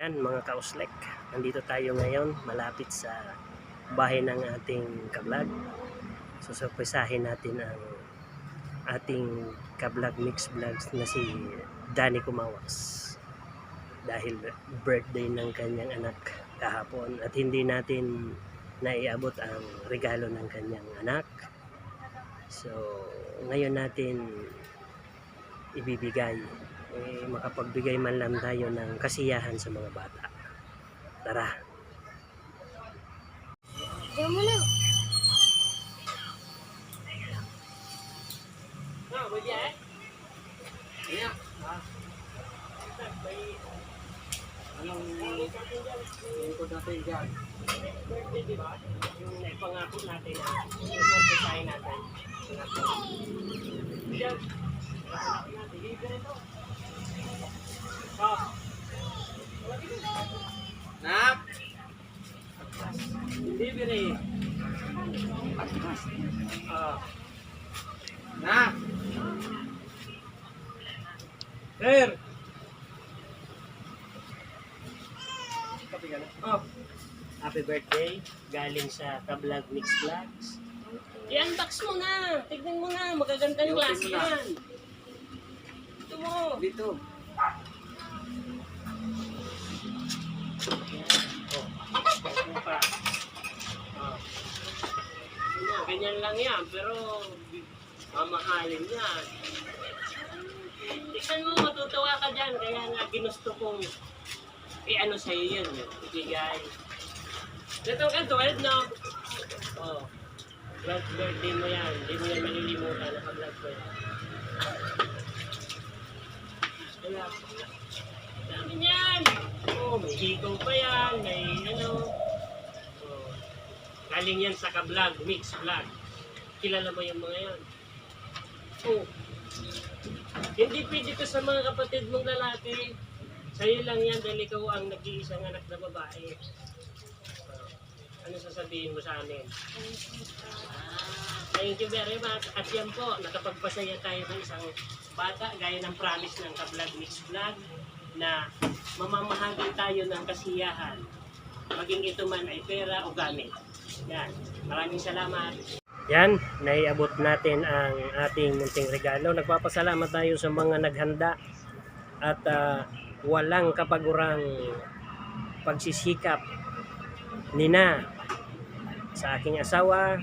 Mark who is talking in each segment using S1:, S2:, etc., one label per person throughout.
S1: Yan mga kauslek, nandito tayo ngayon malapit sa bahay ng ating kablog. Susurpresahin natin ang ating kablog mix vlogs na si Danny Kumawas dahil birthday ng kanyang anak kahapon at hindi natin naiabot ang regalo ng kanyang anak. So ngayon natin ibibigay, makapagbigay man lang tayo ng kasiyahan sa mga bata. Tara.
S2: Diyan mo na.
S1: Anong lingkod natin dyan? Birthday, di ba? Yung naipangako natin na susurpresahin natin. Diyan. Nak! Libre! Nak! Sir! Oh. Happy birthday! Galing sa Kablog Mix Vlogs. I-unbox mo na! Tignan mo na! Magagandang klase yan! Ito mo! Dito! Ganyan lang yan, pero mamahalin yan. Tignan mo, matutuwa ka dyan. Kaya nga ginusto kong i-ano sa'yo yun. Ibigay. Ito ka, 12, no? Oh. Birthday mo yan. Hindi mo yan malilimutan. Naka-vlog ko yan. Kaya, dami yan. Oh, may hikaw pa yan. May ano. Oh. Galing yan sa Kablog Mix Vlog. Kilala mo yung mga yan. Oh. Hindi pwede ko sa mga kapatid mong lalaki. Sa'yo lang yan dahil ikaw ang nag-iisang anak na babae. Ano sasabihin mo sa amin? Thank you very much. At yan po, nakapagpasaya tayo ng isang bata gaya ng promise ng Kablog Mix Vlog na mamamahagi tayo ng kasiyahan. Maging ito man ay pera o gamit. Yan. Maraming salamat. Yan, naiabot natin ang ating munting regalo. Nagpapasalamat tayo sa mga naghanda at walang kapagurang pagsisikap nina sa aking asawa,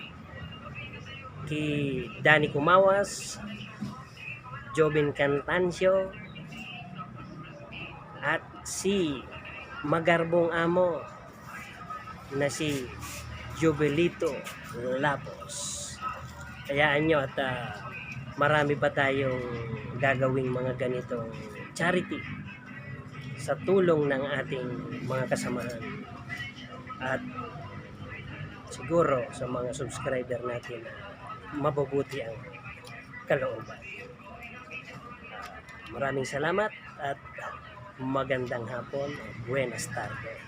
S1: kay Danny Kumawas, Jobin Cantancio, at si magarbong amo na si Jovelito Lapos. Hayaan nyo at marami pa tayong gagawing mga ganitong charity sa tulong ng ating mga kasamahan at siguro sa mga subscriber natin na mabubuti ang kalooban. Maraming salamat at magandang hapon. Buenas tardes.